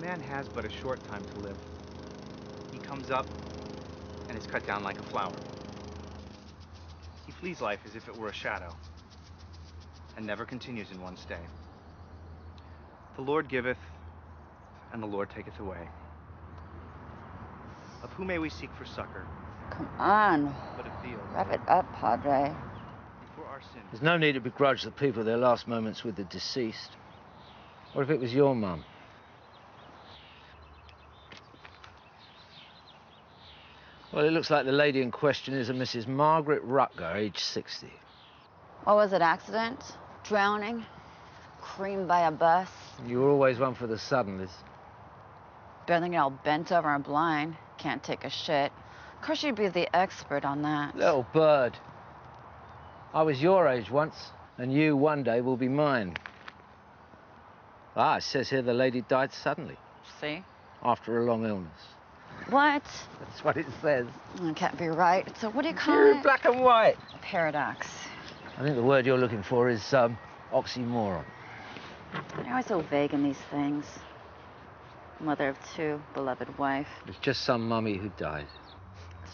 Man has but a short time to live. He comes up and is cut down like a flower. He flees life as if it were a shadow, and never continues in one stay. The Lord giveth, and the Lord taketh away. Of who may we seek for succor? Come on. But of thee, O Wrap Lord. it up, Padre. For our sins. There's no need to begrudge the people their last moments with the deceased. What if it was your mum? Well, it looks like the lady in question is a Mrs. Margaret Rutger, aged 60. What was it, accident? Drowning? Creamed by a bus? You were always one for the sudden, Liz. Better than get all bent over and blind. Can't take a shit. Of course you'd be the expert on that. Little bird. I was your age once, and you one day will be mine. Ah, it says here the lady died suddenly. See? After a long illness. What? That's what it says. It can't be right. So what do you call You're it? in black and white. A paradox. I think the word you're looking for is oxymoron. You're always so vague in these things. Mother of two, beloved wife. It's just some mummy who died.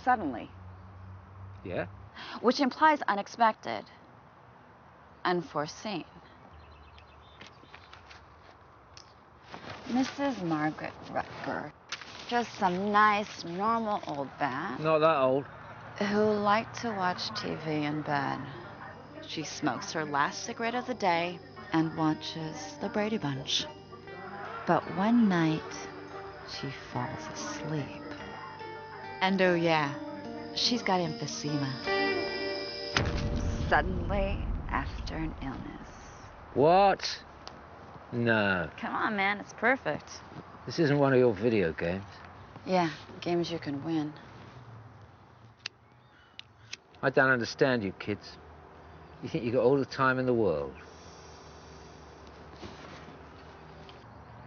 Suddenly. Yeah? Which implies unexpected. Unforeseen. Mrs. Margaret Rutger. Just some nice, normal old bat. Not that old. Who liked to watch TV in bed. She smokes her last cigarette of the day and watches the Brady Bunch. But one night, she falls asleep. And oh yeah, she's got emphysema. Suddenly, after an illness. What? No. Come on, man, it's perfect. This isn't one of your video games. Yeah, games you can win. I don't understand you kids. You think you got all the time in the world.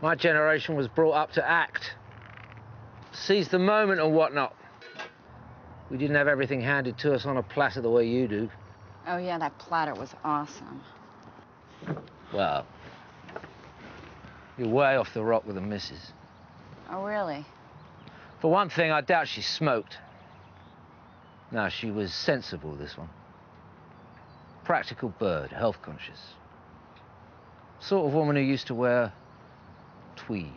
My generation was brought up to act. Seize the moment and whatnot. We didn't have everything handed to us on a platter the way you do. Oh yeah, that platter was awesome. Well, you're way off the rock with the missus. Oh really? For one thing, I doubt she smoked. No, she was sensible, this one. Practical bird, health conscious. Sort of woman who used to wear tweed.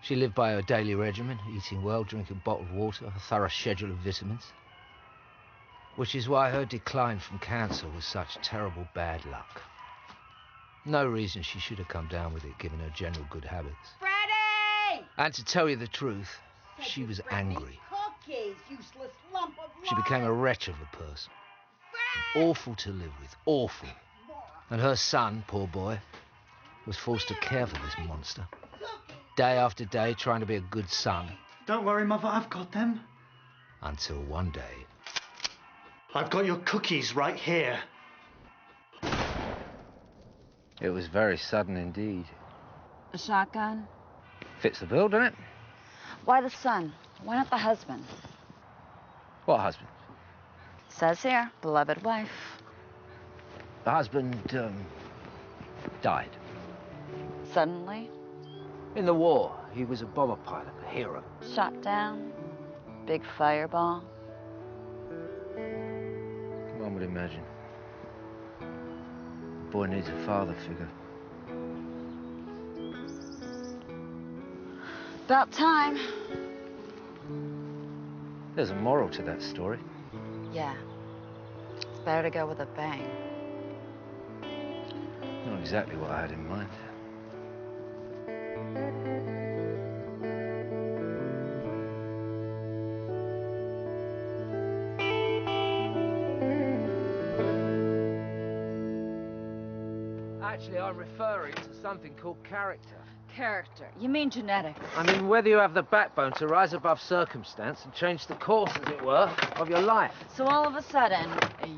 She lived by her daily regimen, eating well, drinking bottled water, a thorough schedule of vitamins. Which is why her decline from cancer was such terrible bad luck. No reason she should have come down with it, given her general good habits. Freddie! And to tell you the truth, she was angry. Cookies, useless lump of She became a wretch of a person. Awful to live with, awful. And her son, poor boy, was forced to care for this monster. Day after day, trying to be a good son. Don't worry, Mother, I've got them. Until one day... I've got your cookies right here. It was very sudden indeed. A shotgun? Fits the bill, doesn't it? Why the son? Why not the husband? What husband? Says here, beloved wife. The husband, died. Suddenly? In the war, he was a bomber pilot, a hero. Shot down? Big fireball? One would imagine. The boy needs a father figure. About time. There's a moral to that story. Yeah. It's better to go with a bang. Not exactly what I had in mind. Actually, I'm referring to something called character. Character. You mean genetics. I mean, whether you have the backbone to rise above circumstance and change the course, as it were, of your life. So all of a sudden,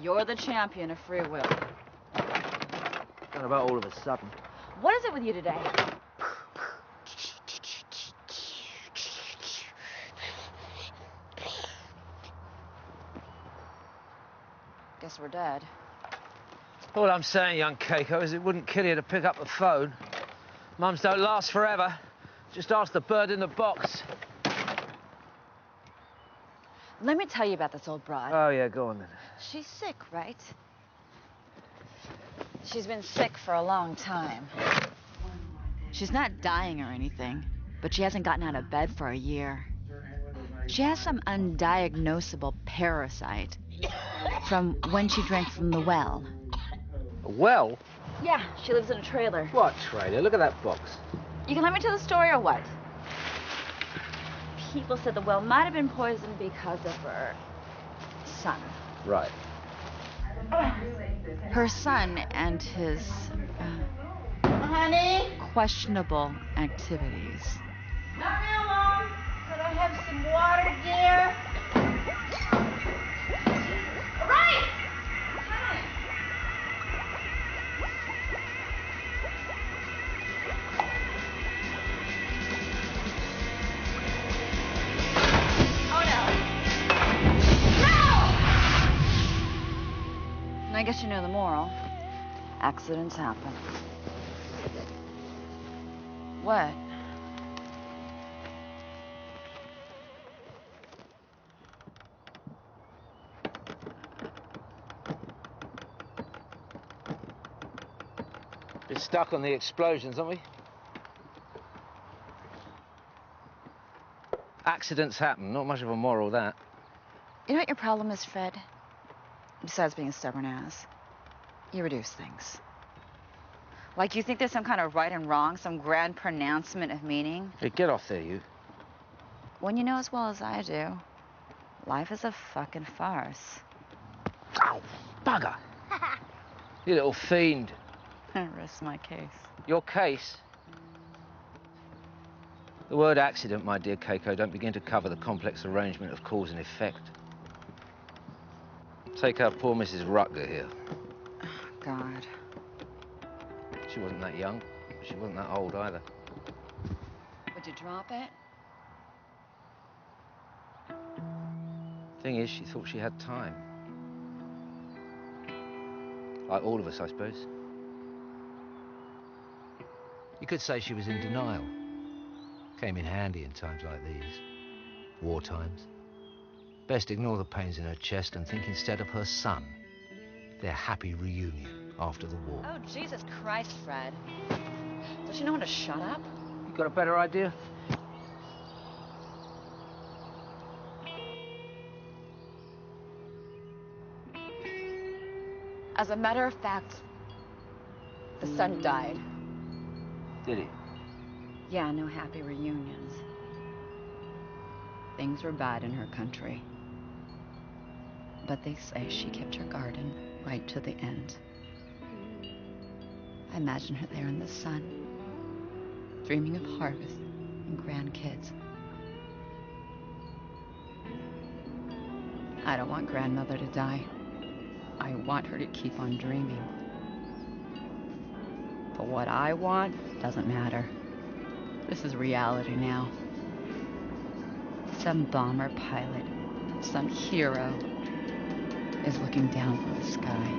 you're the champion of free will. Don't know about all of a sudden. What is it with you today? Guess we're dead. All I'm saying, young Keiko, is it wouldn't kill you to pick up the phone. Mums don't last forever. Just ask the bird in the box. Let me tell you about this old broad. Oh, yeah, go on then. She's sick, right? She's been sick for a long time. She's not dying or anything, but she hasn't gotten out of bed for a year. She has some undiagnosable parasite from when she drank from the well. A well? Yeah, she lives in a trailer. What trailer? Look at that box. You can let me tell the story or what? People said the well might have been poisoned because of her son. Right. Her son and his Honey? questionable activities. Not real long. Could I have some water, dear? All right! Oh no! And I guess you know the moral. Accidents happen. What? Been stuck on the explosions, aren't we? Accidents happen. Not much of a moral, that. You know what your problem is, Fred? Besides being a stubborn ass, you reduce things. Like you think there's some kind of right and wrong, some grand pronouncement of meaning. Hey, get off there, you. When you know as well as I do, life is a fucking farce. Ow, bugger. You little fiend. Rest my case. Your case? The word accident, my dear Keiko, don't begin to cover the complex arrangement of cause and effect. Take our poor Mrs. Rutger here. Oh, God. She wasn't that young. She wasn't that old either. Would you drop it? Thing is, she thought she had time. Like all of us, I suppose. You could say she was in denial. Came in handy in times like these. War times. Best ignore the pains in her chest and think instead of her son. Their happy reunion after the war. Oh, Jesus Christ, Fred. Don't you know when to shut up? You got a better idea? As a matter of fact, the son died. Did he? Yeah, no happy reunions. Things were bad in her country. But they say she kept her garden right to the end. I imagine her there in the sun, dreaming of harvest and grandkids. I don't want grandmother to die. I want her to keep on dreaming. But what I want doesn't matter. This is reality now. Some bomber pilot, some hero, is looking down from the sky.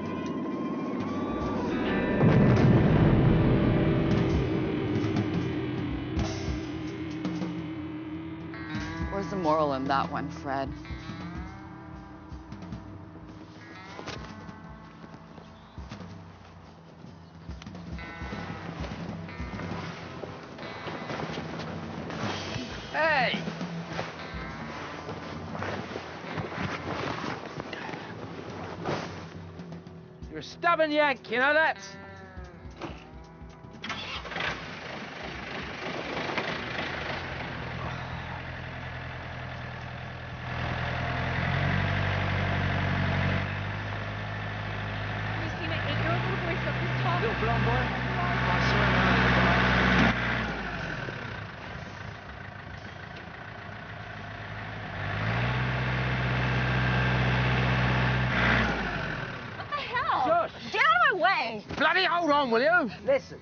Where's the moral in that one, Fred? Hey! You're a stubborn yank, you know that? Little blonde boy? I saw him earlier. What the hell? Shush! Get out of my way! Bloody hold on, will you? Listen.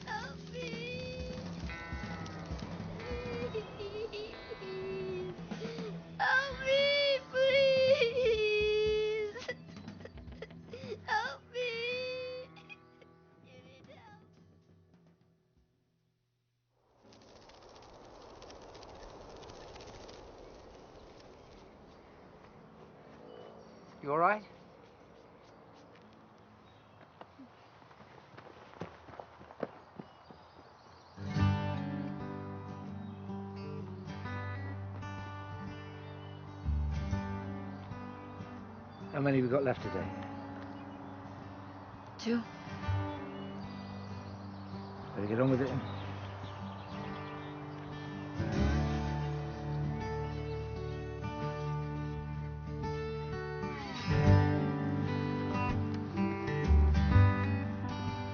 Help me. Help me, please. Help me. You all right? How many have we got left today? 2. Better get on with it.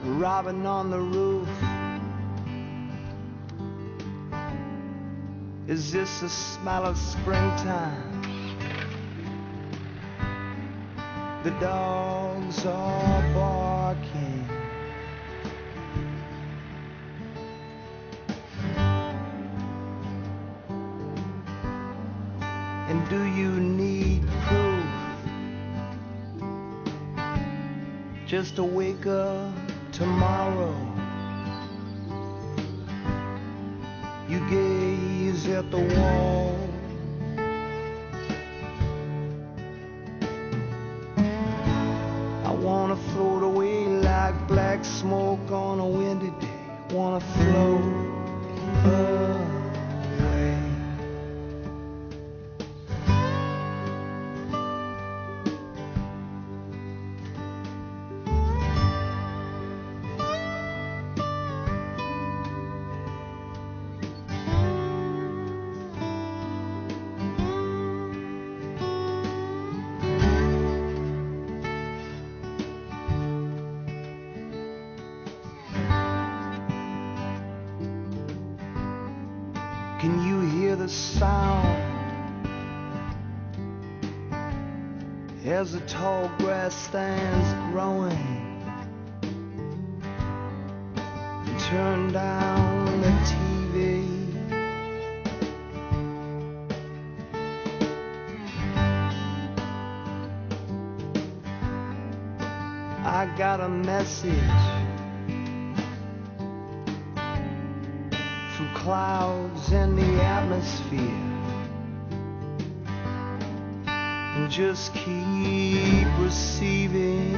Robin on the roof. Is this the smell of springtime? The dogs are barking. And do you need proof just to wake up tomorrow? You gaze at the wall. I wanna float away like black smoke on a windy day. Wanna float away. Can you hear the sound as the tall grass stands growing? And turn down the TV. I got a message from clouds in the atmosphere, and just keep receiving.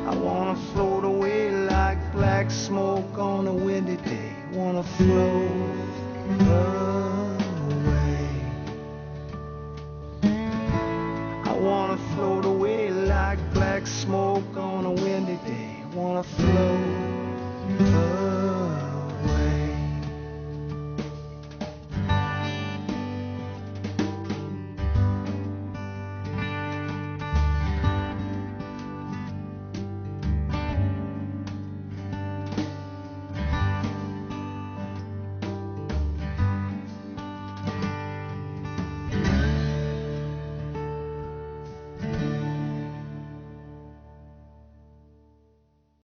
I wanna float away like black smoke on a windy day. Wanna float away. I wanna float away like black smoke on a windy day. Wanna float away.